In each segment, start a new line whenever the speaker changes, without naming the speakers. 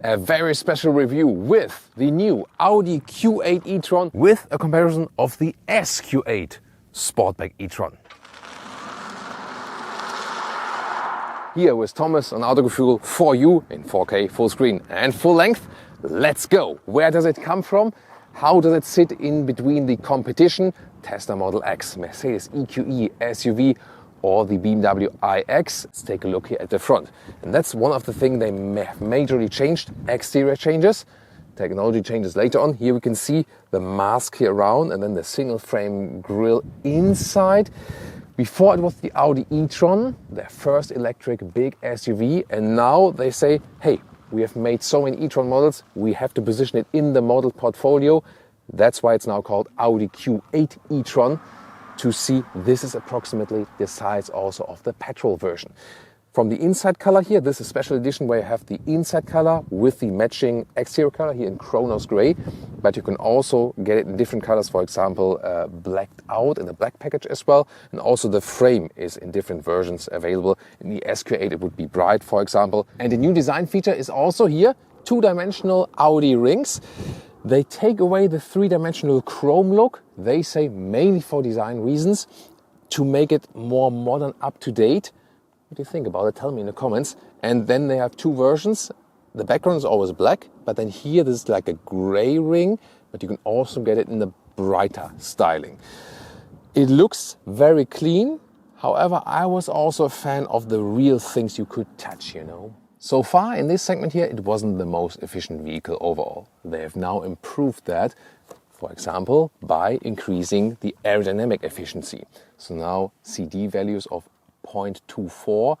A very special review with the new Audi Q8 e-tron with a comparison of the SQ8 Sportback e-tron. Here with Thomas on Autogefuehl for you in 4K full screen and full length. Let's go! Where does it come from? How does it sit in between the competition? Tesla Model X, Mercedes EQE SUV or the BMW iX. Let's take a look here at the front. And that's one of the things they have majorly changed. Exterior changes, technology changes later on. Here we can see the mask here around and then the single frame grille inside. Before it was the Audi e-tron, their first electric big SUV, and now they say, hey, we have made so many e-tron models, we have to position it in the model portfolio. That's why it's now called Audi Q8 e-tron. To see, this is approximately the size also of the petrol version. From the inside color here, this is a special edition where you have the inside color with the matching exterior color here in Chronos Grey, but you can also get it in different colors, for example, blacked out in the black package as well, and also the frame is in different versions available. In the SQ8 it would be bright, for example. And the new design feature is also here, two-dimensional Audi rings. They take away the three-dimensional chrome look, they say mainly for design reasons, to make it more modern, up-to-date. What do you think about it? Tell me in the comments. And then they have two versions. The background is always black, but then here this is like a gray ring, but you can also get it in the brighter styling. It looks very clean. However, I was also a fan of the real things you could touch, you know. So far in this segment here, it wasn't the most efficient vehicle overall. They have now improved that, for example, by increasing the aerodynamic efficiency. So now CD values of 0.24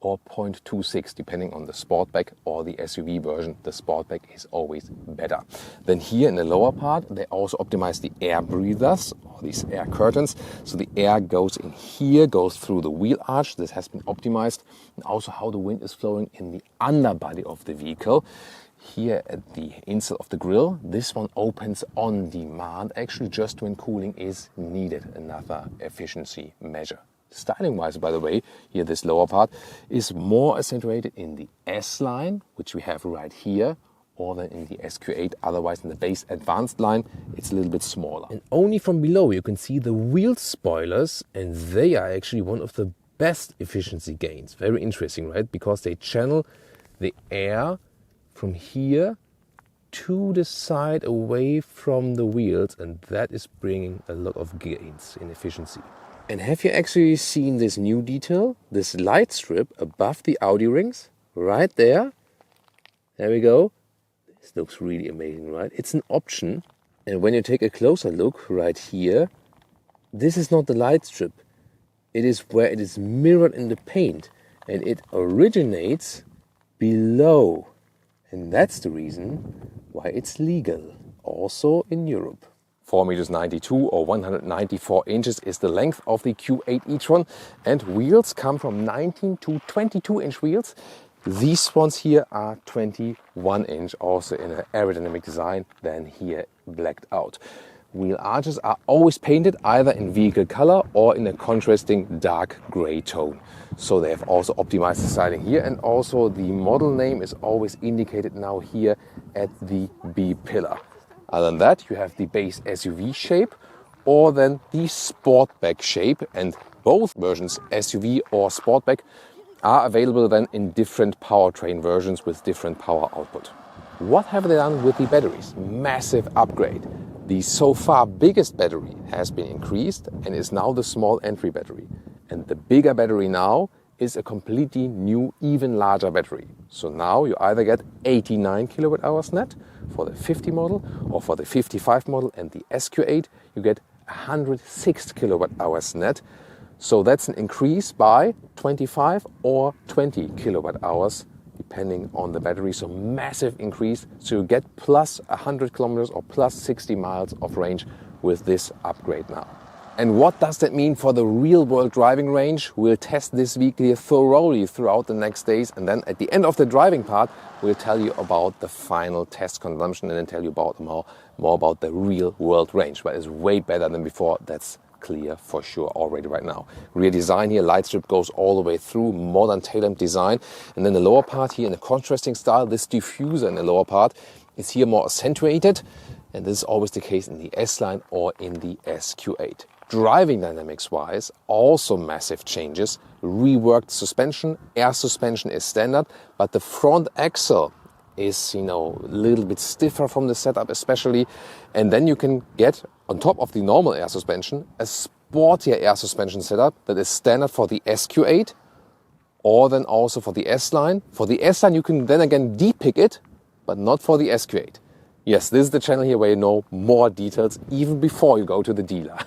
or 0.26, depending on the Sportback or the SUV version. The Sportback is always better. Then here in the lower part, they also optimize the air breathers, or these air curtains. So the air goes in here, goes through the wheel arch. This has been optimized. And also how the wind is flowing in the underbody of the vehicle. Here at the inside of the grille, this one opens on demand, actually just when cooling is needed. Another efficiency measure. Styling wise, by the way, here this lower part is more accentuated in the S line, which we have right here, or than in the SQ8. Otherwise, in the base advanced line, it's a little bit smaller. And only from below you can see the wheel spoilers, and they are actually one of the best efficiency gains. Very interesting, right? Because they channel the air from here to the side away from the wheels, and that is bringing a lot of gains in efficiency. And have you actually seen this new detail? This light strip above the Audi rings, right there. There we go. This looks really amazing, right? It's an option. And when you take a closer look right here, this is not the light strip. It is where it is mirrored in the paint. And it originates below. And that's the reason why it's legal, also in Europe. 4.92 meters or 194 inches is the length of the Q8 e-tron, and wheels come from 19 to 22 inch wheels. These ones here are 21 inch, also in an aerodynamic design, then here blacked out. Wheel arches are always painted either in vehicle color or in a contrasting dark gray tone. So they have also optimized the styling here, and also the model name is always indicated now here at the B pillar. Other than that, you have the base SUV shape or then the Sportback shape, and both versions, SUV or Sportback, are available then in different powertrain versions with different power output. What have they done with the batteries? Massive upgrade. The so far biggest battery has been increased and is now the small entry battery. And the bigger battery now is a completely new, even larger battery. So now you either get 89 kilowatt hours net for the 50 model, or for the 55 model and the SQ8 you get 106 kilowatt hours net. So that's an increase by 25 or 20 kilowatt hours depending on the battery. So massive increase. So you get plus 100 kilometers or plus 60 miles of range with this upgrade now. And what does that mean for the real world driving range? We'll test this vehicle thoroughly throughout the next days, and then at the end of the driving part we'll tell you about the final test consumption and then tell you about more about the real world range, but it's way better than before, that's clear for sure already right now. Rear design here, light strip goes all the way through, modern taillamp design. And then the lower part here in a contrasting style, this diffuser in the lower part is here more accentuated. And this is always the case in the S-Line or in the SQ8. Driving dynamics wise, also massive changes. Reworked suspension, air suspension is standard, but the front axle is, a little bit stiffer from the setup especially. And then you can get, on top of the normal air suspension, a sportier air suspension setup that is standard for the SQ8 or then also for the S-Line. For the S-Line you can then again depick it, but not for the SQ8. Yes, this is the channel here where you know more details even before you go to the dealer.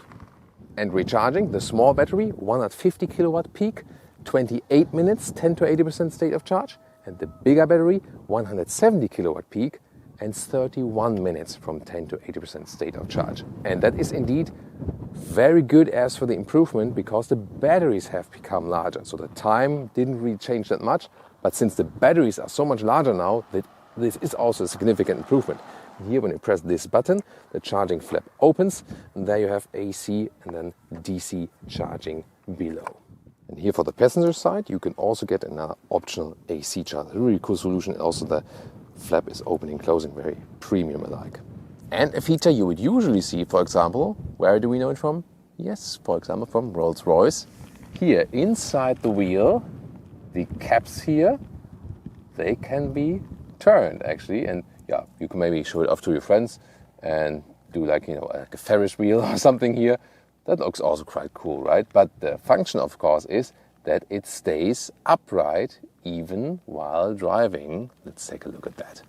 And recharging, the small battery, 150 kilowatt peak, 28 minutes, 10 to 80% state of charge. And the bigger battery, 170 kilowatt peak and 31 minutes from 10 to 80% state of charge. And that is indeed very good as for the improvement because the batteries have become larger. So the time didn't really change that much, but since the batteries are so much larger now, this is also a significant improvement. Here when you press this button, the charging flap opens and there you have AC and then DC charging below. And here for the passenger side, you can also get another optional AC charger. Really cool solution. Also the flap is opening, closing, very premium alike. And a feature you would usually see, for example, where do we know it from? Yes, for example, from Rolls-Royce. Here inside the wheel, the caps here, they can be turned actually. And yeah, you can maybe show it off to your friends and do like a Ferris wheel or something here. That looks also quite cool, right? But the function, of course, is that it stays upright even while driving. Let's take a look at that.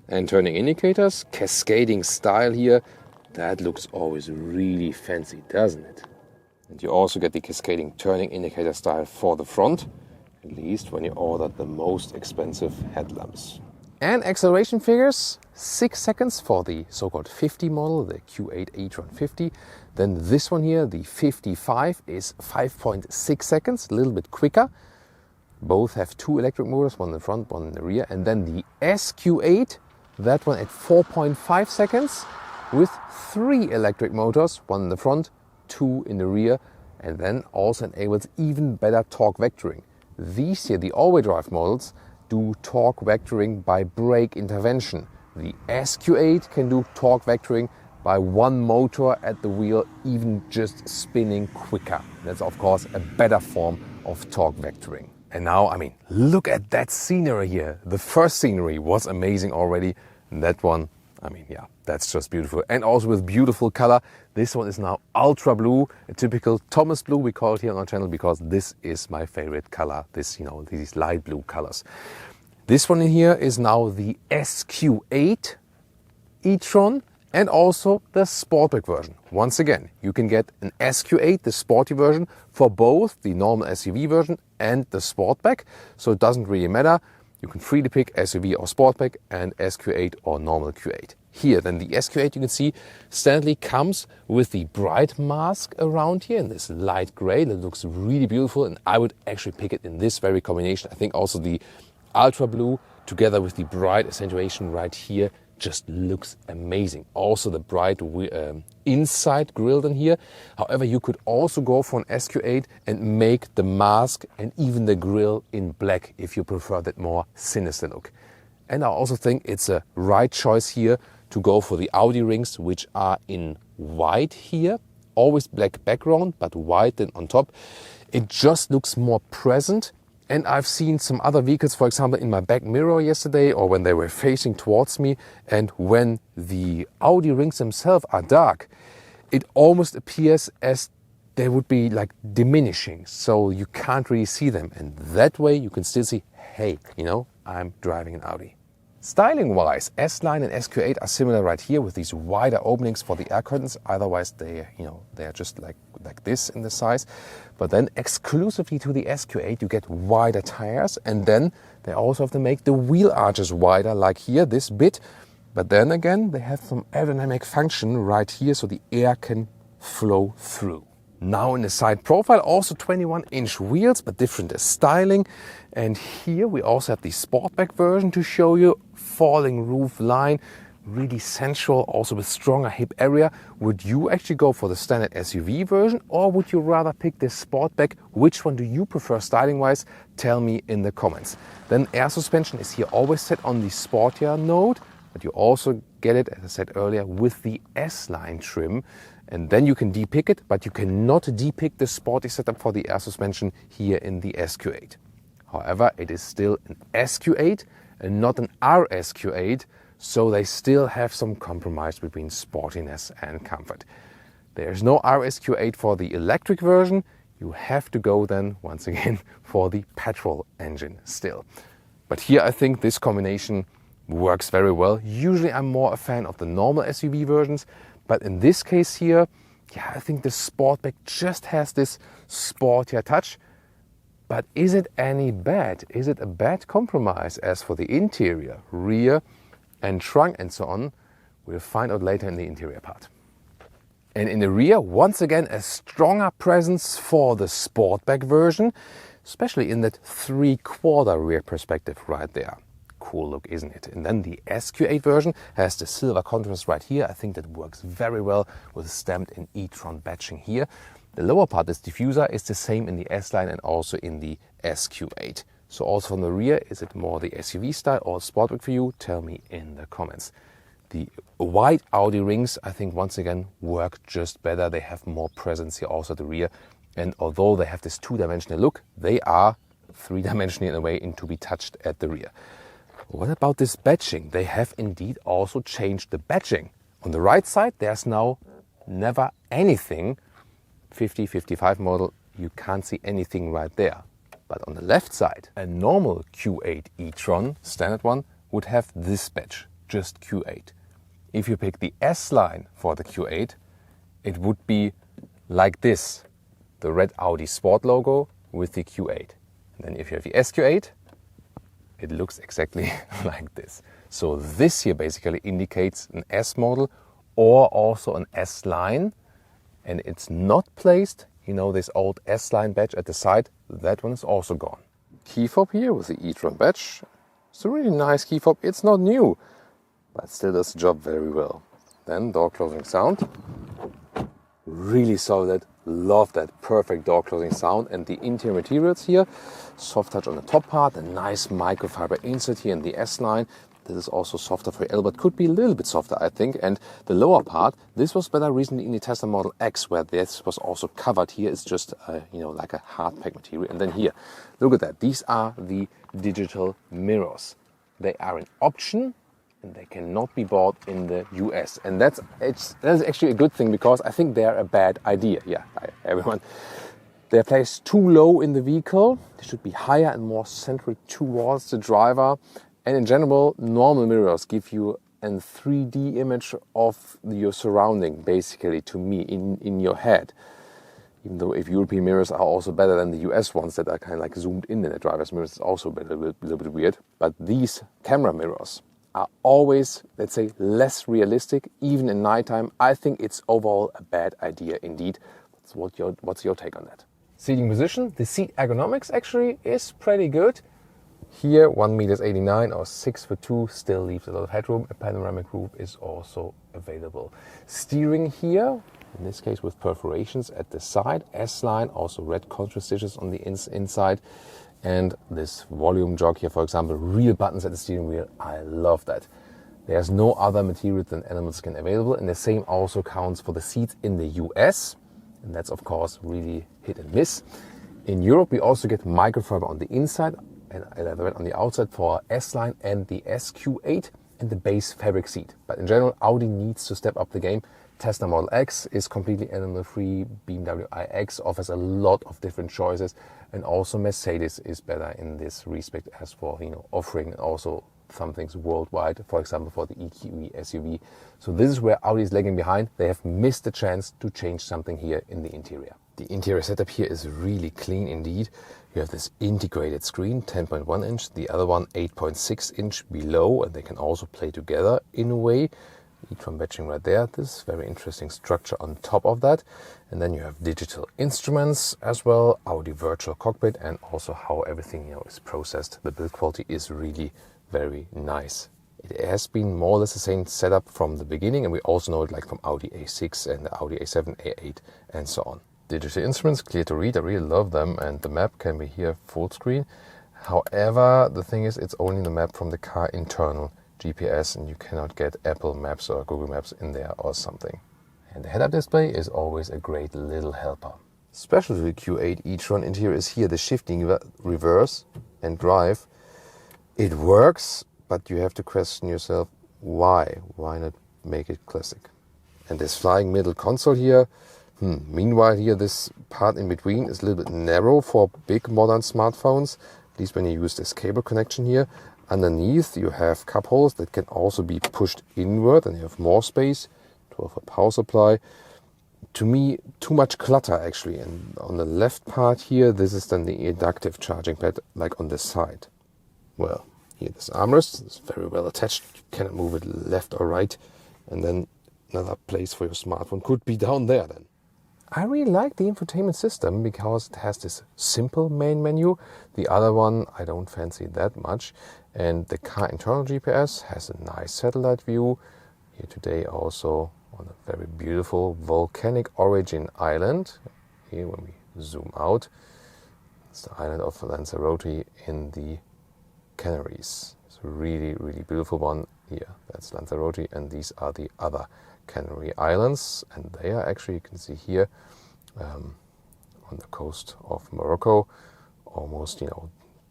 And turning indicators, cascading style here, that looks always really fancy, doesn't it? And you also get the cascading turning indicator style for the front, at least when you order the most expensive headlamps. And acceleration figures, 6 seconds for the so-called 50 model, the Q8 e-tron 50. Then this one here, the 55, is 5.6 seconds, a little bit quicker. Both have 2 electric motors, one in the front, one in the rear. And then the SQ8, that one at 4.5 seconds with 3 electric motors, one in the front, 2 in the rear, and then also enables even better torque vectoring. These here, the all-wheel drive models, do torque vectoring by brake intervention. The SQ8 can do torque vectoring by one motor at the wheel, even just spinning quicker. That's of course a better form of torque vectoring. And now, look at that scenery here. The first scenery was amazing already. And that one, that's just beautiful. And also with beautiful color. This one is now ultra blue, a typical Thomas blue we call it here on our channel because this is my favorite color. These light blue colors. This one in here is now the SQ8 e-tron and also the Sportback version. Once again, you can get an SQ8, the sporty version, for both the normal SUV version and the Sportback. So it doesn't really matter. You can freely pick SUV or Sportback and SQ8 or normal Q8. Here, then the SQ8, you can see, standardly comes with the bright mask around here in this light gray that looks really beautiful. And I would actually pick it in this very combination. I think also the ultra blue together with the bright accentuation right here just looks amazing. Also the bright inside grille in here. However, you could also go for an SQ8 and make the mask and even the grille in black if you prefer that more sinister look. And I also think it's a right choice here to go for the Audi rings, which are in white here. Always black background, but white then on top. It just looks more present. And I've seen some other vehicles, for example, in my back mirror yesterday or when they were facing towards me. And when the Audi rings themselves are dark, it almost appears as they would be like diminishing. So you can't really see them. And that way you can still see, hey, I'm driving an Audi. Styling-wise, S-Line and SQ8 are similar right here with these wider openings for the air curtains. Otherwise, they are just like this in the size. But then exclusively to the SQ8, you get wider tires. And then they also have to make the wheel arches wider, like here, this bit. But then again, they have some aerodynamic function right here so the air can flow through. Now in the side profile, also 21-inch wheels, but different styling. And here we also have the Sportback version to show you. Falling roof line, really sensual, also with stronger hip area. Would you actually go for the standard SUV version, or would you rather pick this Sportback? Which one do you prefer styling wise? Tell me in the comments. Then air suspension is here always set on the sportier note, but you also get it, as I said earlier, with the S-line trim. And then you can depick it, but you cannot depict the sporty setup for the air suspension here in the SQ8. However, it is still an SQ8 and not an RSQ8, so they still have some compromise between sportiness and comfort. There's no RSQ8 for the electric version. You have to go then, once again, for the petrol engine still. But here I think this combination works very well. Usually I'm more a fan of the normal SUV versions, but in this case here, yeah, I think the Sportback just has this sportier touch. But is it any bad? Is it a bad compromise? As for the interior, rear and trunk and so on, we'll find out later in the interior part. And in the rear, once again, a stronger presence for the Sportback version, especially in that 3/4 rear perspective right there. Cool look, isn't it? And then the SQ8 version has the silver contrast right here. I think that works very well with stamped in e-tron badging here. The lower part, this diffuser, is the same in the S-Line and also in the SQ8. So also from the rear, is it more the SUV style or Sportback for you? Tell me in the comments. The white Audi rings, I think once again, work just better. They have more presence here also at the rear. And although they have this two-dimensional look, they are three-dimensional in a way and to be touched at the rear. What about this badging? They have indeed also changed the badging. On the right side, there's now never anything. 50, 55 model, you can't see anything right there. But on the left side, a normal Q8 e-tron, standard one, would have this badge, just Q8. If you pick the S-Line for the Q8, it would be like this, the red Audi Sport logo with the Q8. And then if you have the SQ8, it looks exactly like this. So this here basically indicates an S model or also an S-Line. And it's not placed, you know, this old S-Line badge at the side, that one is also gone. Key fob here with the e-tron badge. It's a really nice key fob. It's not new, but still does the job very well. Then door closing sound. Really solid. Love that perfect door closing sound. And the interior materials here, soft touch on the top part, a nice microfiber insert here in the S-Line. This is also softer for L, but could be a little bit softer, I think. And the lower part, this was better recently in the Tesla Model X, where this was also covered. Here it's just, you know, like a hard pack material. And then here, look at that. These are the digital mirrors. They are an option, and they cannot be bought in the US. And that's actually a good thing, because I think they're a bad idea. Yeah, everyone. They're placed too low in the vehicle. They should be higher and more central towards the driver. And in general, normal mirrors give you a 3D image of your surrounding, basically, to me, in your head. Even though if European mirrors are also better than the US ones that are kind of like zoomed in the driver's mirrors, it's also a little bit weird. But these camera mirrors are always, let's say, less realistic, even in nighttime. I think it's overall a bad idea indeed. What's your take on that? Seating position, the seat ergonomics actually is pretty good. Here, 1.89 m or 6'2", still leaves a lot of headroom. A panoramic roof is also available. Steering here, in this case with perforations at the side. S-Line, also red contrast stitches on the inside. And this volume jog here, for example, real buttons at the steering wheel. I love that. There's no other material than animal skin available. And the same also counts for the seats in the US. And that's, of course, really hit and miss. In Europe, we also get microfiber on the inside and on the outside for S-Line and the SQ8 and the base fabric seat. But in general, Audi needs to step up the game. Tesla Model X is completely animal-free. BMW iX offers a lot of different choices. And also Mercedes is better in this respect as for, you know, offering also some things worldwide, for example, for the EQE SUV. So this is where Audi is lagging behind. They have missed the chance to change something here in the interior. The interior setup here is really clean indeed. You have this integrated screen, 10.1 inch, the other one 8.6 inch below, and they can also play together in a way. e-tron badging right there. This very interesting structure on top of that. And then you have digital instruments as well, Audi virtual cockpit, and also how everything is processed. The build quality is really very nice. It has been more or less the same setup from the beginning, and we also know it like from Audi A6 and the Audi A7, A8 and so on. Digital instruments, clear to read, I really love them, and the map can be here full screen. However, the thing is, it's only the map from the car internal GPS, and you cannot get Apple Maps or Google Maps in there or something. And the head-up display is always a great little helper. Special to the Q8 e-tron interior is here the shifting reverse and drive. It works, but you have to question yourself, why? Why not make it classic? And this flying middle console here, meanwhile here this part in between is a little bit narrow for big modern smartphones, at least when you use this cable connection here. Underneath you have cup holders that can also be pushed inward, and you have more space to have a power supply. To me, too much clutter actually. And on the left part here, this is then the inductive charging pad, like on this side. Well, here this armrest is very well attached. You cannot move it left or right. And then another place for your smartphone could be down there then. I really like the infotainment system because it has this simple main menu. The other one I don't fancy that much. And the car internal GPS has a nice satellite view. Here today also on a very beautiful volcanic origin island. Here when we zoom out, it's the island of Lanzarote in the Canaries. It's a really, really beautiful one here. That's Lanzarote, and these are the other Canary Islands, and they are actually, you can see here, on the coast of Morocco, almost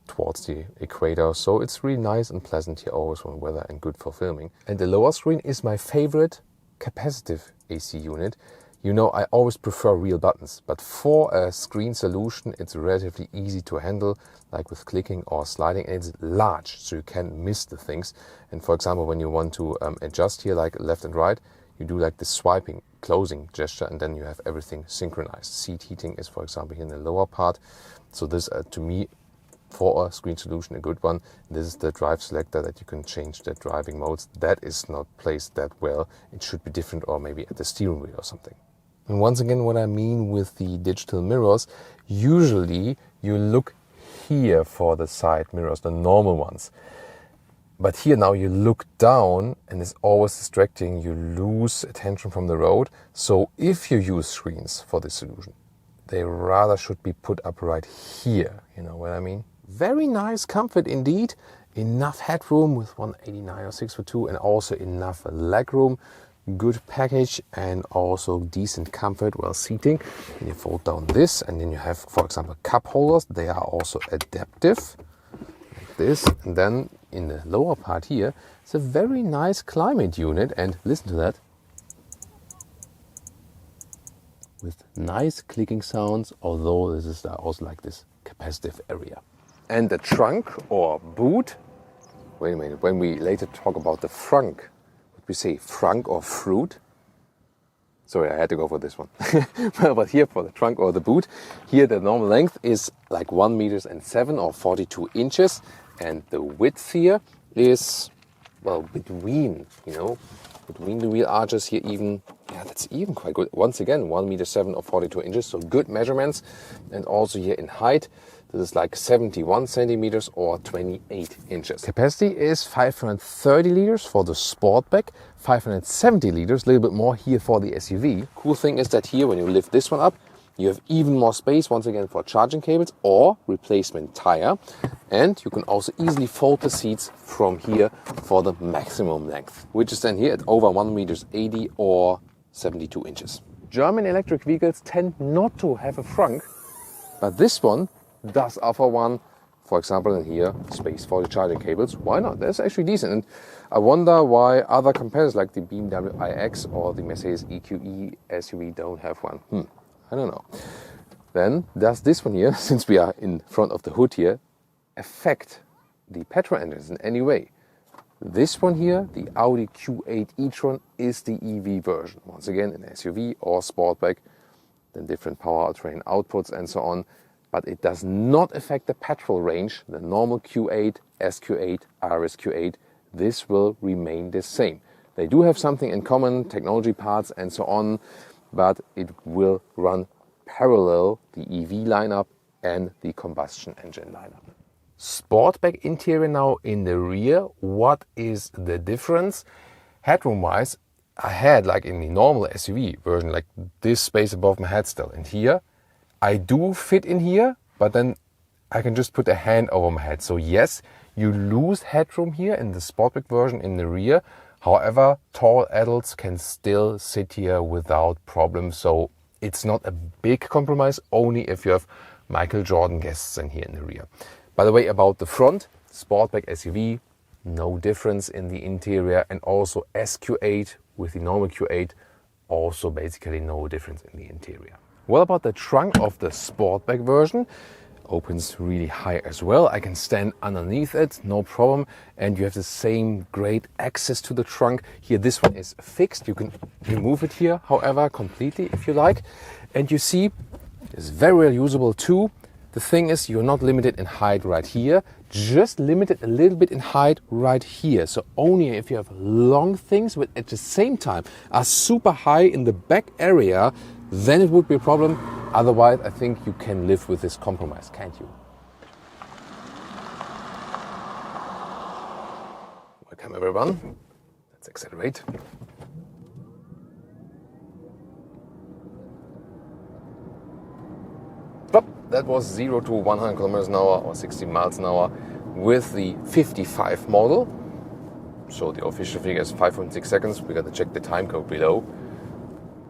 towards the equator. So it's really nice and pleasant here always when weather and good for filming. And the lower screen is my favorite capacitive AC unit. I always prefer real buttons, but for a screen solution it's relatively easy to handle, like with clicking or sliding, and it's large so you can't miss the things. And for example, when you want to adjust here like left and right, you do like the swiping, closing gesture, and then you have everything synchronized. Seat heating is, for example, here in the lower part. So this, to me, for a screen solution, a good one. This is the drive selector that you can change the driving modes. That is not placed that well. It should be different, or maybe at the steering wheel or something. And once again, what I mean with the digital mirrors, usually you look here for the side mirrors, the normal ones. But here now you look down and it's always distracting. You lose attention from the road. So if you use screens for this solution, they rather should be put up right here. You know what I mean? Very nice comfort indeed. Enough headroom with 189 or 6'2", and also enough leg room. Good package and also decent comfort while seating. And you fold down this, and then you have, for example, cup holders. They are also adaptive, like this. And then in the lower part here, it's a very nice climate unit, and listen to that. With nice clicking sounds, although this is also like this capacitive area. And the trunk or boot, wait a minute, when we later talk about the Frunk, we say Frunk or fruit. Sorry, I had to go for this one. But here for the trunk or the boot, here the normal length is like 1.7 meters or 42 inches. And the width here is, well, between the wheel arches here even, that's even quite good. Once again, 1.7 meters or 42 inches, so good measurements. And also here in height, this is like 71 centimeters or 28 inches. Capacity is 530 liters for the Sportback, 570 liters, a little bit more here for the SUV. Cool thing is that here, when you lift this one up, you have even more space, once again, for charging cables or replacement tire. And you can also easily fold the seats from here for the maximum length, which is then here at over 1.80 meters or 72 inches. German electric vehicles tend not to have a frunk, but this one does offer one. For example, in here, space for the charging cables. Why not? That's actually decent. And I wonder why other competitors like the BMW iX or the Mercedes EQE SUV don't have one. I don't know. Then does this one here, since we are in front of the hood here, affect the petrol engines in any way? This one here, the Audi Q8 e-tron, is the EV version. Once again, an SUV or Sportback, then different powertrain outputs and so on. But it does not affect the petrol range. The normal Q8, SQ8, RSQ8, this will remain the same. They do have something in common, technology parts and so on, but it will run parallel the EV lineup and the combustion engine lineup. Sportback interior now in the rear. What is the difference? Headroom wise, I had like in the normal SUV version like this space above my head still, and here I do fit in here, but then I can just put a hand over my head. So yes, you lose headroom here in the Sportback version in the rear. However, tall adults can still sit here without problem. So it's not a big compromise, only if you have Michael Jordan guests in here in the rear. By the way, about the front, Sportback SUV, no difference in the interior, and also SQ8 with the normal Q8, also basically no difference in the interior. What about the trunk of the Sportback version? Opens really high as well. I can stand underneath it, no problem. And you have the same great access to the trunk. Here, this one is fixed. You can remove it here, however, completely if you like. And you see, it's very usable too. The thing is, you're not limited in height right here, just limited a little bit in height right here. So only if you have long things, but at the same time are super high in the back area, then it would be a problem. Otherwise, I think you can live with this compromise, can't you? Welcome everyone. Let's accelerate. Plop. That was 0 to 100 kilometers an hour or 60 miles an hour with the 55 model. So the official figure is 5.6 seconds. We got to check the time code below.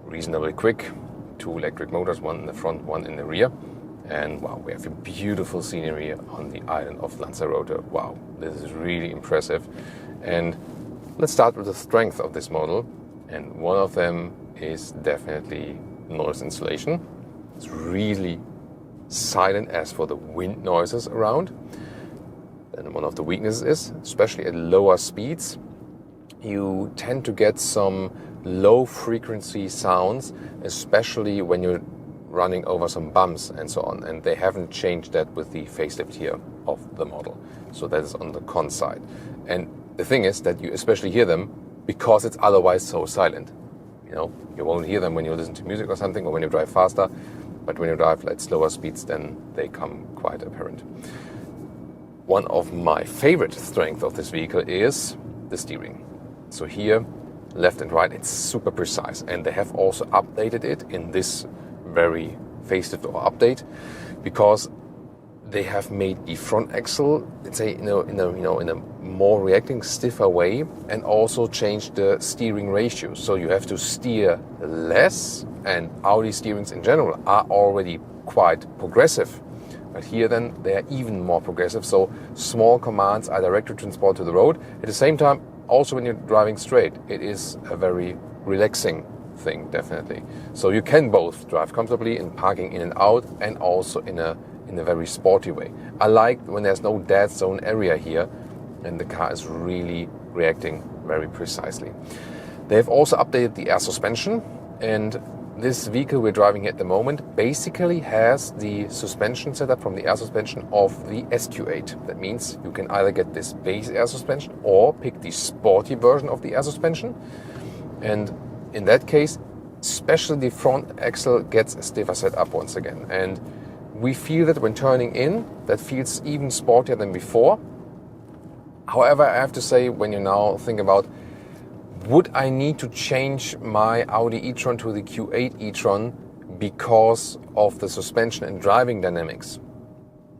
Reasonably quick. 2 electric motors, one in the front, one in the rear. And wow, we have a beautiful scenery on the island of Lanzarote. Wow, this is really impressive. And let's start with the strength of this model. And one of them is definitely noise insulation. It's really silent as for the wind noises around. And one of the weaknesses is, especially at lower speeds, you tend to get some low frequency sounds, especially when you're running over some bumps and so on. And they haven't changed that with the facelift here of the model. So that is on the con side. And the thing is that you especially hear them because it's otherwise so silent. You know, you won't hear them when you listen to music or something, or when you drive faster. But when you drive at slower speeds, then they come quite apparent. One of my favorite strengths of this vehicle is the steering. So here, left and right, it's super precise. And they have also updated it in this very facelift or update, because they have made the front axle, let's say, in a more reacting, stiffer way, and also changed the steering ratio. So you have to steer less, and Audi steerings in general are already quite progressive. But here then they are even more progressive. So small commands are directly transported to the road. At the same time, also when you're driving straight, it is a very relaxing thing, definitely. So you can both drive comfortably in parking in and out, and also in a very sporty way. I like when there's no dead zone area here, and the car is really reacting very precisely. They have also updated the air suspension, and this vehicle we're driving at the moment basically has the suspension setup from the air suspension of the SQ8. That means you can either get this base air suspension or pick the sporty version of the air suspension. And in that case, especially the front axle gets a stiffer setup once again. And we feel that when turning in, that feels even sportier than before. However, I have to say, when you now think about, would I need to change my Audi e-tron to the Q8 e-tron because of the suspension and driving dynamics?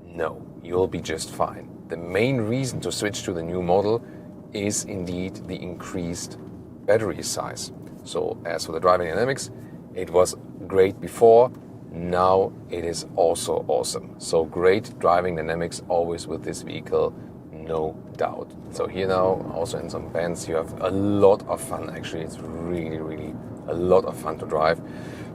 No, you'll be just fine. The main reason to switch to the new model is indeed the increased battery size. So as for the driving dynamics, it was great before, now it is also awesome. So great driving dynamics always with this vehicle, no doubt. So here now, also in some bends, you have a lot of fun. Actually, it's really, really a lot of fun to drive.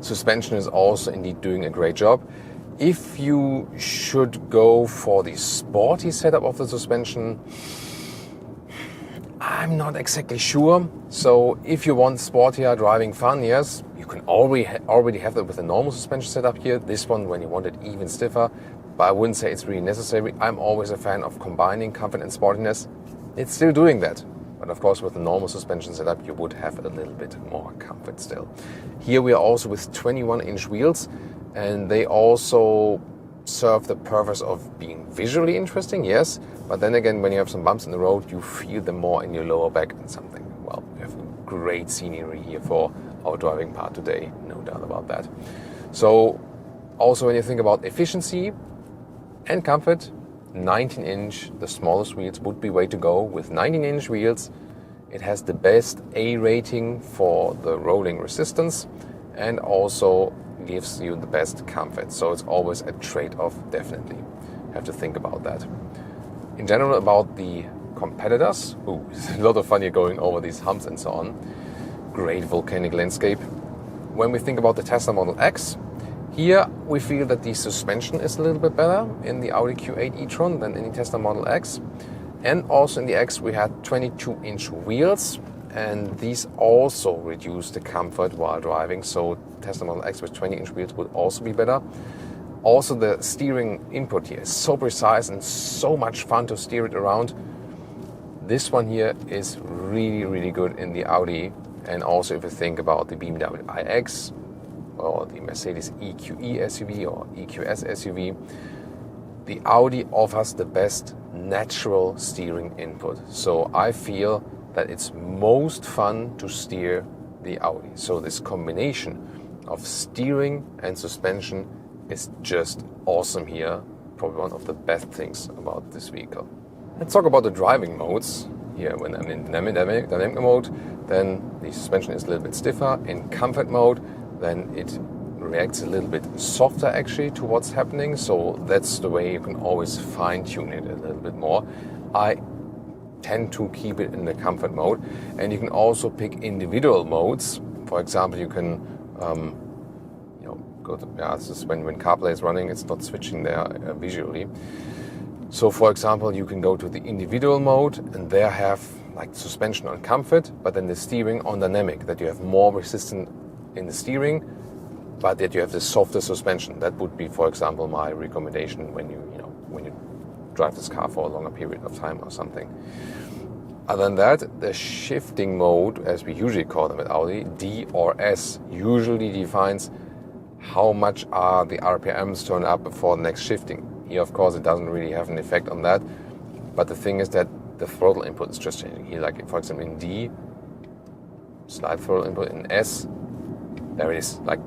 Suspension is also indeed doing a great job. If you should go for the sporty setup of the suspension, I'm not exactly sure. So if you want sportier driving fun, yes, you can already have that with a normal suspension setup here. This one, when you want it even stiffer, but I wouldn't say it's really necessary. I'm always a fan of combining comfort and sportiness. It's still doing that, but But of course with the normal suspension setup you would have a little bit more comfort still. Here we are also with 21-inch wheels, and they also serve the purpose of being visually interesting, yes, but then again when you have some bumps in the road you feel them more in your lower back and something. Well, we have great scenery here for our driving part today, no doubt about that. So also when you think about efficiency and comfort, 19-inch, the smallest wheels would be way to go. With 19-inch wheels, it has the best A rating for the rolling resistance and also gives you the best comfort. So it's always a trade-off, definitely. Have to think about that. In general, about the competitors, it's a lot of fun here going over these humps and so on. Great volcanic landscape. When we think about the Tesla Model X, here we feel that the suspension is a little bit better in the Audi Q8 e-tron than in the Tesla Model X. And also in the X we had 22-inch wheels, and these also reduce the comfort while driving. So Tesla Model X with 20-inch wheels would also be better. Also the steering input here is so precise and so much fun to steer it around. This one here is really, really good in the Audi. And also if you think about the BMW iX or the Mercedes EQE SUV or EQS SUV, the Audi offers the best natural steering input. So I feel that it's most fun to steer the Audi. So this combination of steering and suspension is just awesome here. Probably one of the best things about this vehicle. Let's talk about the driving modes. Here when I'm in dynamic mode, then the suspension is a little bit stiffer. In comfort mode, then it reacts a little bit softer actually to what's happening. So that's the way you can always fine-tune it a little bit more. I tend to keep it in the comfort mode, and you can also pick individual modes. For example, you can go to, this is when CarPlay is running, it's not switching there visually. So for example, you can go to the individual mode and there have like suspension on comfort, but then the steering on dynamic, that you have more resistance in the steering, but that you have the softer suspension. That would be, for example, my recommendation when you drive this car for a longer period of time or something. Other than that, the shifting mode, as we usually call them at Audi, D or S, usually defines how much are the RPMs turned up before the next shifting. Here, of course, it doesn't really have an effect on that, but the thing is that the throttle input is just changing. Here, like for example in D, slight throttle input. In S, there is like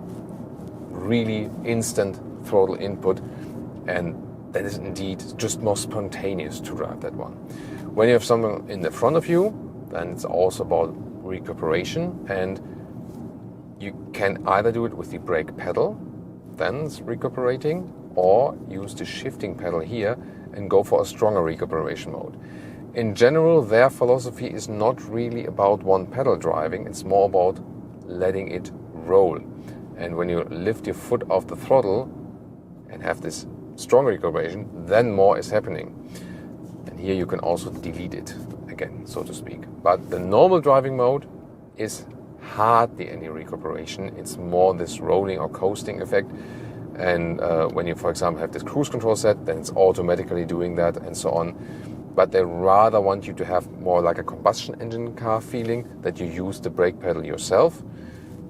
really instant throttle input, and that is indeed just more spontaneous to drive that one. When you have someone in the front of you, then it's also about recuperation, and you can either do it with the brake pedal, then it's recuperating, or use the shifting pedal here and go for a stronger recuperation mode. In general, their philosophy is not really about one pedal driving, it's more about letting it roll. And when you lift your foot off the throttle and have this strong recuperation, then more is happening. And here you can also delete it again, so to speak. But the normal driving mode is hardly any recuperation. It's more this rolling or coasting effect. And when you, for example, have this cruise control set, then it's automatically doing that and so on. But they rather want you to have more like a combustion engine car feeling, that you use the brake pedal yourself.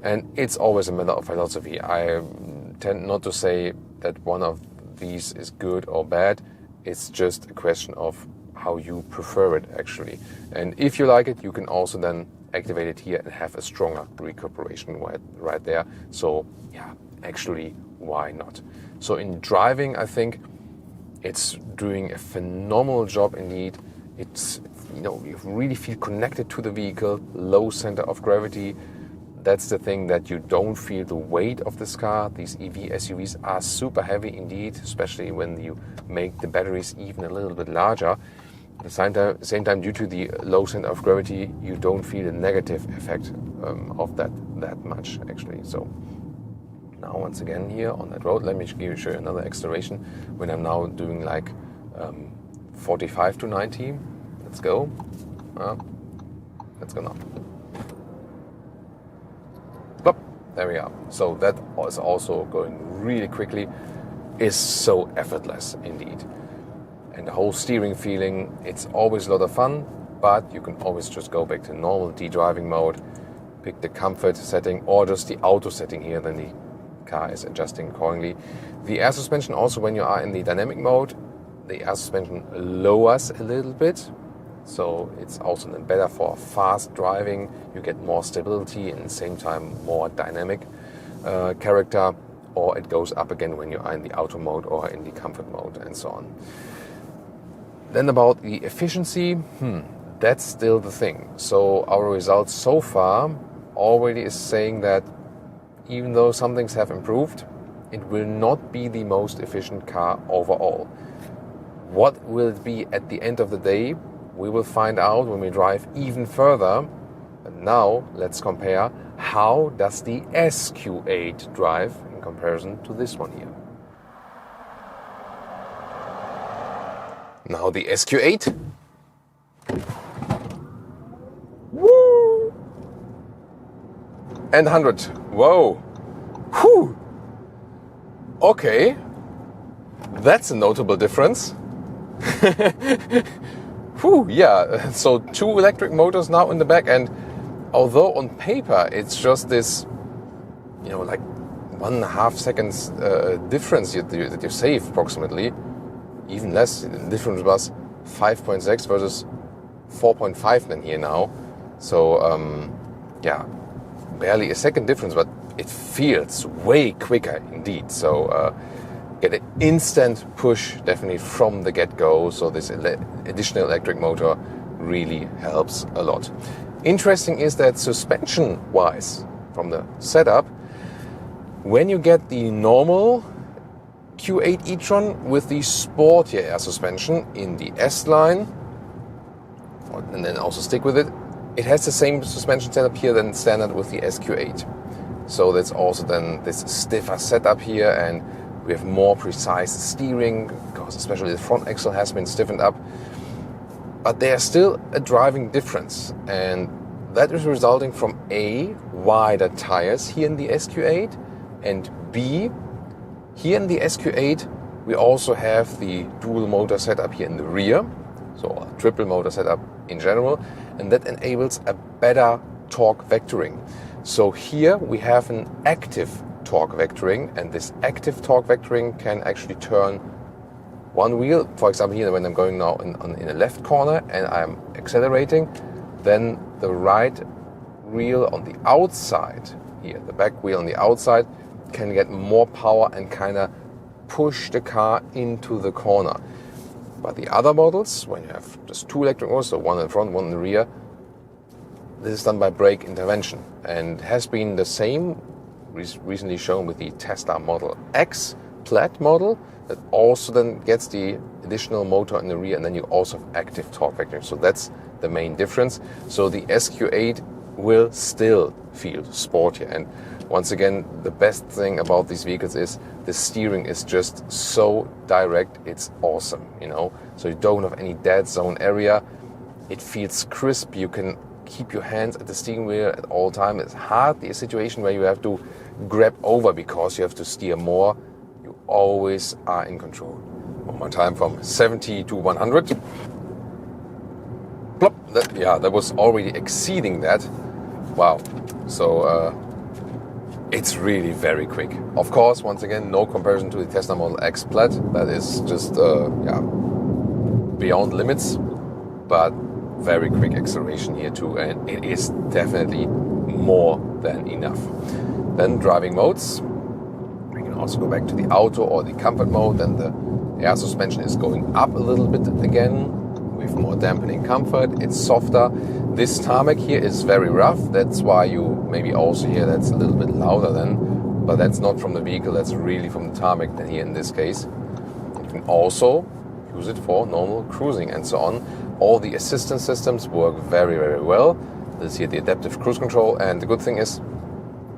And it's always a matter of philosophy. I tend not to say that one of these is good or bad. It's just a question of how you prefer it actually. And if you like it, you can also then activate it here and have a stronger recuperation right there. So yeah, actually, why not? So in driving, I think it's doing a phenomenal job indeed. It's, you really feel connected to the vehicle, low center of gravity. That's the thing, that you don't feel the weight of this car. These EV SUVs are super heavy indeed, especially when you make the batteries even a little bit larger. At the same time, due to the low center of gravity, you don't feel the negative effect of that much actually. So now once again here on that road, let me show you another acceleration when I'm now doing like 45 to 90. Let's go. Let's go now. Plop. There we are. So that is also going really quickly. Is so effortless indeed. And the whole steering feeling, it's always a lot of fun. but you can always just go back to normal D-driving mode, pick the comfort setting or just the auto setting here, then the car is adjusting accordingly. The air suspension also, when you are in the dynamic mode, the air suspension lowers a little bit, so it's also then better for fast driving. You get more stability and at the same time more dynamic character, or it goes up again when you are in the auto mode or in the comfort mode and so on. Then about the efficiency, that's still the thing. So our results so far already is saying that even though some things have improved, it will not be the most efficient car overall. What will it be at the end of the day? We will find out when we drive even further. But now let's compare, how does the SQ8 drive in comparison to this one here. Now the SQ8. Woo! And 100. Whoa. Whew. Okay. That's a notable difference. Whew, yeah, so 2 electric motors now in the back, and although on paper it's just this, like 1.5 seconds difference that you save approximately, even less, the difference was 5.6 versus 4.5 then here now. So, barely a second difference, but it feels way quicker indeed. So, get an instant push definitely from the get-go, so this additional electric motor really helps a lot. Interesting is that suspension-wise, from the setup, when you get the normal Q8 e-tron with the Sporty air suspension in the S-line, and then also stick with it, it has the same suspension setup here than standard with the SQ8. So that's also then this stiffer setup here, and we have more precise steering, because especially the front axle has been stiffened up. But there's still a driving difference, and that is resulting from A, wider tires here in the SQ8, and B, here in the SQ8 we also have the dual motor setup here in the rear, so a triple motor setup in general, and that enables a better torque vectoring. So here we have an active torque vectoring, and this active torque vectoring can actually turn one wheel. For example, here when I'm going now in a left corner and I'm accelerating, then the right wheel on the outside here, the back wheel on the outside, can get more power and kind of push the car into the corner. But the other models, when you have just 2 electric motors, so one in front, one in the rear, this is done by brake intervention, and has been the same recently shown with the Tesla Model X Plaid model, that also then gets the additional motor in the rear, and then you also have active torque vectoring. So that's the main difference. So the SQ8 will still feel sportier, and once again, the best thing about these vehicles is the steering is just so direct. It's awesome, so you don't have any dead zone area. It feels crisp. You can keep your hands at the steering wheel at all time. It's hardly a situation where you have to grab over because you have to steer more. You always are in control. One more time, from 70 to 100. Plop. That was already exceeding that. Wow. So it's really very quick. Of course, once again, no comparison to the Tesla Model X Plaid. That is just beyond limits, but very quick acceleration here too, and it is definitely more than enough. Then driving modes, we can also go back to the auto or the comfort mode. Then the air suspension is going up a little bit again with more dampening comfort. It's softer. This tarmac here is very rough, that's why you maybe also hear that's a little bit louder then, but that's not from the vehicle, that's really from the tarmac then here in this case. You can also use it for normal cruising and so on. All the assistance systems work very, very well. This is here the adaptive cruise control, and the good thing is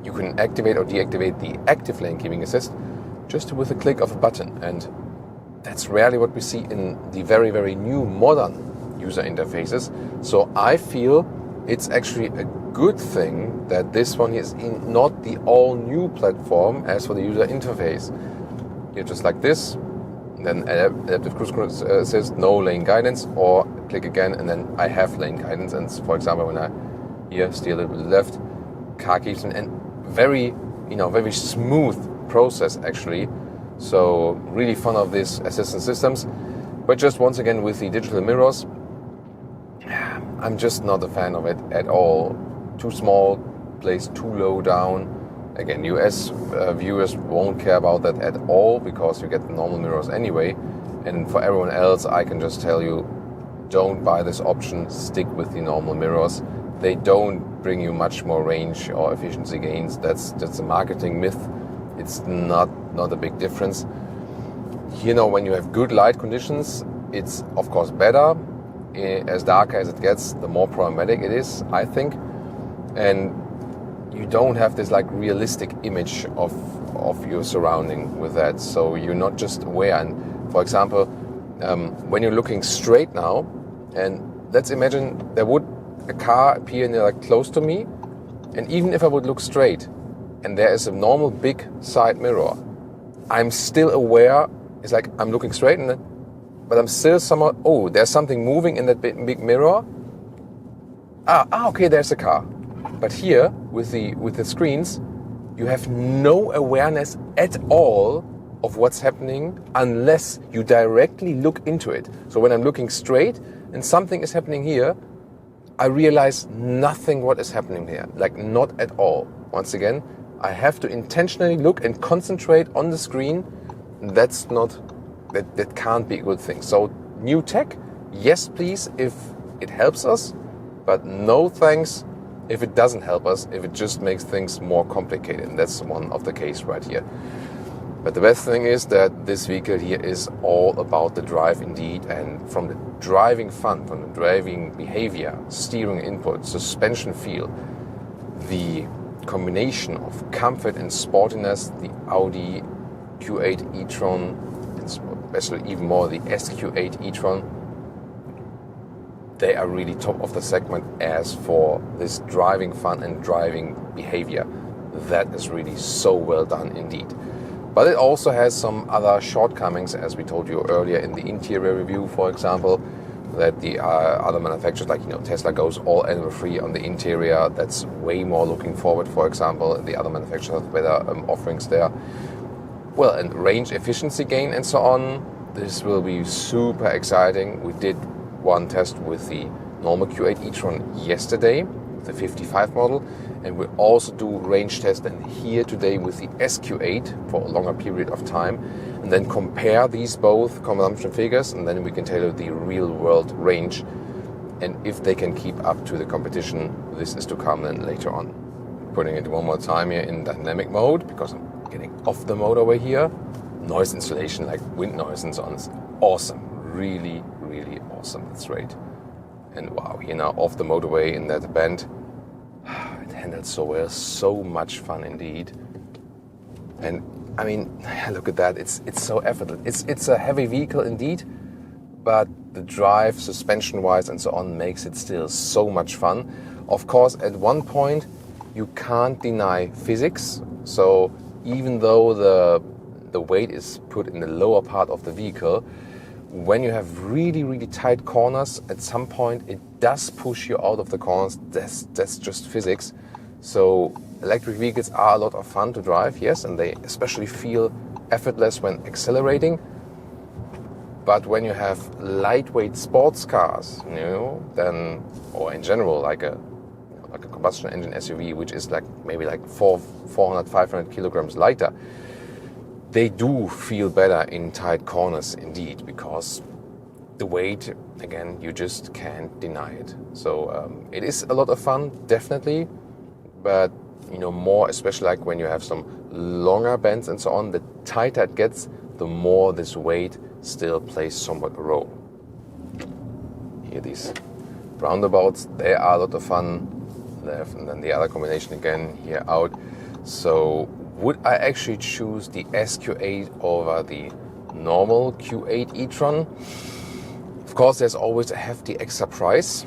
you can activate or deactivate the active lane keeping assist just with a click of a button, and that's rarely what we see in the very, very new modern user interfaces. So I feel it's actually a good thing that this one is not the all new platform as for the user interface. You're just like this, then adaptive cruise assist, no lane guidance, or click again and then I have lane guidance. And for example, when I here steer a little bit left, car keeps in, and very smooth process actually. So really fun of these assistance systems. But just once again with the digital mirrors, I'm just not a fan of it at all. Too small, placed too low down. Again, US viewers won't care about that at all because you get the normal mirrors anyway. And for everyone else, I can just tell you, don't buy this option, stick with the normal mirrors. They don't bring you much more range or efficiency gains. That's just a marketing myth. It's not a big difference. When you have good light conditions, it's of course better. As darker as it gets, the more problematic it is, I think. And you don't have this like realistic image of your surrounding with that. So you're not just aware. And for example, when you're looking straight now, and let's imagine there would a car appear like close to me, and even if I would look straight and there is a normal big side mirror, I'm still aware. It's like I'm looking straight, but I'm still somewhat, there's something moving in that big mirror. Okay, there's a car. But here with the screens, you have no awareness at all of what's happening unless you directly look into it. So when I'm looking straight and something is happening here, I realize nothing what is happening here, like not at all. Once again, I have to intentionally look and concentrate on the screen. That can't be a good thing. So new tech, yes please, if it helps us, but no thanks if it doesn't help us, if it just makes things more complicated. And that's one of the case right here. But the best thing is that this vehicle here is all about the drive indeed, and from the driving fun, from the driving behavior, steering input, suspension feel, the combination of comfort and sportiness, the Audi Q8 e-tron, and especially even more the SQ8 e-tron, they are really top of the segment as for this driving fun and driving behavior. That is really so well done indeed. But it also has some other shortcomings, as we told you earlier in the interior review, for example, that the other manufacturers, like Tesla, goes all animal free on the interior. That's way more looking forward, for example. The other manufacturers have better offerings there. Well, and range efficiency gain and so on. This will be super exciting. We did one test with the normal Q8 e-tron yesterday, the 55 model, and we'll also do range test and here today with the SQ8 for a longer period of time, and then compare these both consumption figures, and then we can tailor the real world range, and if they can keep up to the competition. This is to come then later on. Putting it one more time here in dynamic mode because I'm getting off the motorway here. Noise insulation, like wind noise and so on, is awesome. Really, really awesome. That's great. And wow, here now off the motorway in that bend, it handles so well. So much fun indeed. And I mean, look at that. It's so effortless. It's a heavy vehicle indeed, but the drive, suspension-wise and so on, makes it still so much fun. Of course, at one point, you can't deny physics. So even though the weight is put in the lower part of the vehicle, when you have really, really tight corners, at some point it does push you out of the corners. That's just physics. So electric vehicles are a lot of fun to drive, yes, and they especially feel effortless when accelerating. But when you have lightweight sports cars, then, or in general, like a combustion engine SUV, which is maybe 400, 500 kilograms lighter, they do feel better in tight corners indeed, because the weight, again, you just can't deny it. So it is a lot of fun, definitely, but more, especially like when you have some longer bends and so on, the tighter it gets, the more this weight still plays somewhat a role. Here, these roundabouts, they are a lot of fun. And then the other combination again here out. So would I actually choose the SQ8 over the normal Q8 e-tron? Of course, there's always a hefty extra price.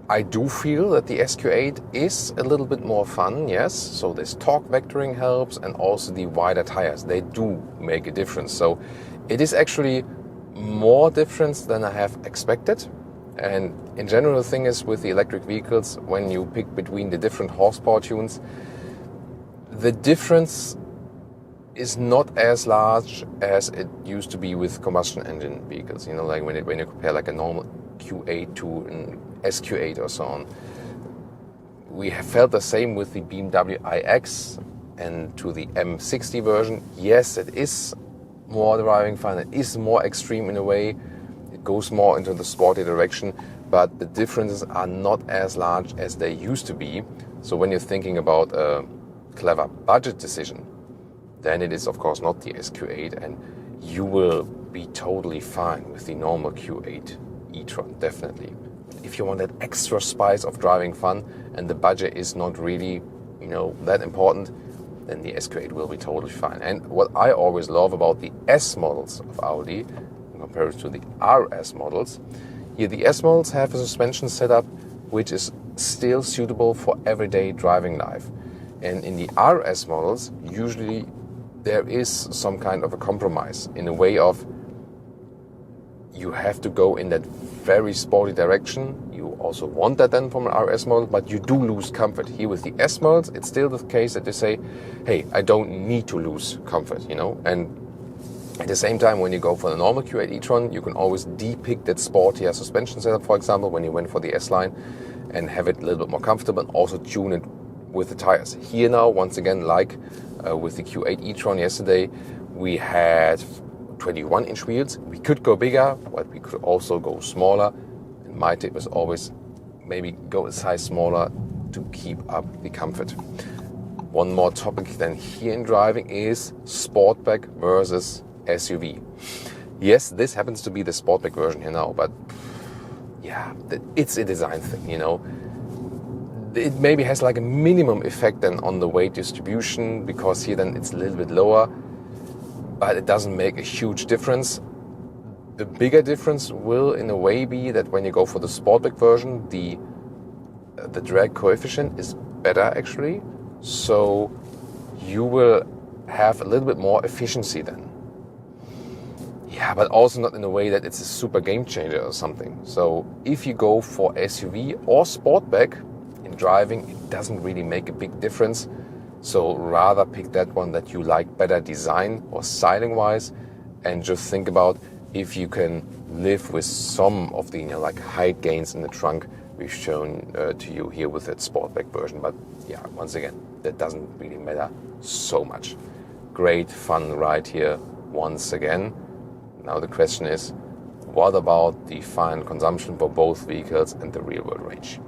I do feel that the SQ8 is a little bit more fun, yes. So this torque vectoring helps, and also the wider tires, they do make a difference. So it is actually more difference than I have expected. And in general, the thing is with the electric vehicles, when you pick between the different horsepower tunes, the difference is not as large as it used to be with combustion engine vehicles. You know, like when you compare like a normal Q8 to an SQ8 or so on. We have felt the same with the BMW iX and to the M60 version. Yes, it is more driving fun, it is more extreme in a way, it goes more into the sporty direction, but the differences are not as large as they used to be. So when you're thinking about a clever budget decision, then it is of course not the SQ8, and you will be totally fine with the normal Q8 e-tron, definitely. If you want that extra spice of driving fun and the budget is not really, you know, that important, then the SQ8 will be totally fine. And what I always love about the S models of Audi compared to the RS models, here the S models have a suspension setup which is still suitable for everyday driving life. And in the RS models, usually there is some kind of a compromise in a way of you have to go in that very sporty direction. You also want that then from an RS model, but you do lose comfort. Here with the S models, it's still the case that they say, hey, I don't need to lose comfort, you know. And at the same time, when you go for the normal Q8 e-tron, you can always depict that sportier suspension setup, for example, when you went for the S-Line, and have it a little bit more comfortable and also tune it with the tires. Here now, once again, like with the Q8 e-tron yesterday, we had 21-inch wheels. We could go bigger, but we could also go smaller. And my tip is always maybe go a size smaller to keep up the comfort. One more topic then here in driving is Sportback versus SUV. Yes, this happens to be the Sportback version here now, but yeah, it's a design thing, you know. It maybe has like a minimum effect then on the weight distribution, because here then it's a little bit lower, but it doesn't make a huge difference. The bigger difference will in a way be that when you go for the Sportback version, the drag coefficient is better actually, so you will have a little bit more efficiency then. Yeah, but also not in a way that it's a super game changer or something. So if you go for SUV or Sportback in driving, it doesn't really make a big difference. So rather pick that one that you like better design or styling wise, and just think about if you can live with some of the, you know, like height gains in the trunk we've shown to you here with that Sportback version. But yeah, once again, that doesn't really matter so much. Great fun ride here once again. Now the question is, what about the final consumption for both vehicles and the real world range?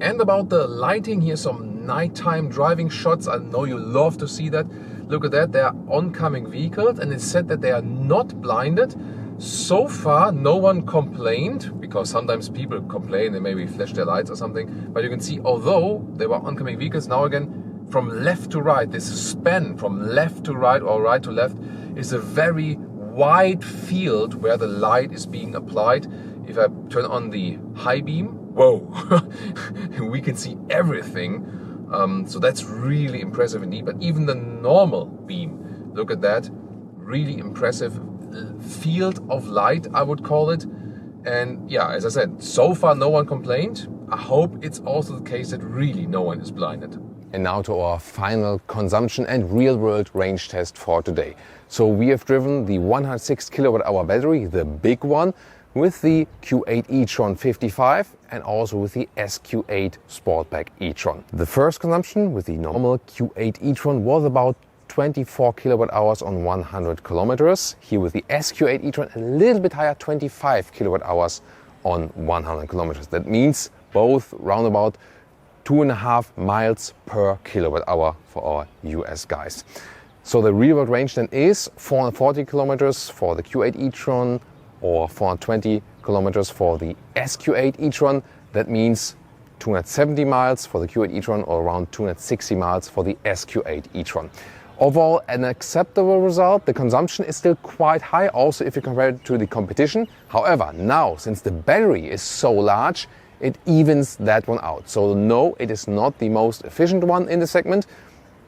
And about the lighting, here's some nighttime driving shots. I know you love to see that. Look at that, they are oncoming vehicles, and it's said that they are not blinded. So far, no one complained, because sometimes people complain, they maybe flash their lights or something. But you can see, although they were oncoming vehicles, now again, from left to right, this span from left to right or right to left is a very wide field where the light is being applied. If I turn on the high beam, whoa, we can see everything. So that's really impressive indeed. But even the normal beam, look at that, really impressive field of light, I would call it. And yeah, as I said, so far no one complained. I hope it's also the case that really no one is blinded. And now to our final consumption and real-world range test for today. So we have driven the 106 kWh battery, the big one, with the Q8 e-tron 55 and also with the SQ8 Sportback e-tron. The first consumption with the normal Q8 e-tron was about 24 kWh on 100 kilometers. Here with the SQ8 e-tron a little bit higher, 25 kWh on 100 kilometers. That means both roundabout 2.5 miles per kilowatt hour for our US guys. So the real world range then is 440 kilometers for the Q8 e-tron or 420 kilometers for the SQ8 e-tron. That means 270 miles for the Q8 e-tron or around 260 miles for the SQ8 e-tron. Overall, an acceptable result. The consumption is still quite high, also if you compare it to the competition. However, now, since the battery is so large, it evens that one out. So no, it is not the most efficient one in the segment,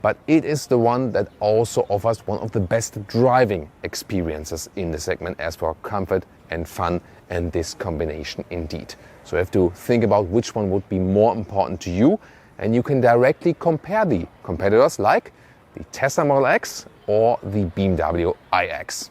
but it is the one that also offers one of the best driving experiences in the segment as for comfort and fun, and this combination indeed. So you have to think about which one would be more important to you, and you can directly compare the competitors like the Tesla Model X or the BMW iX.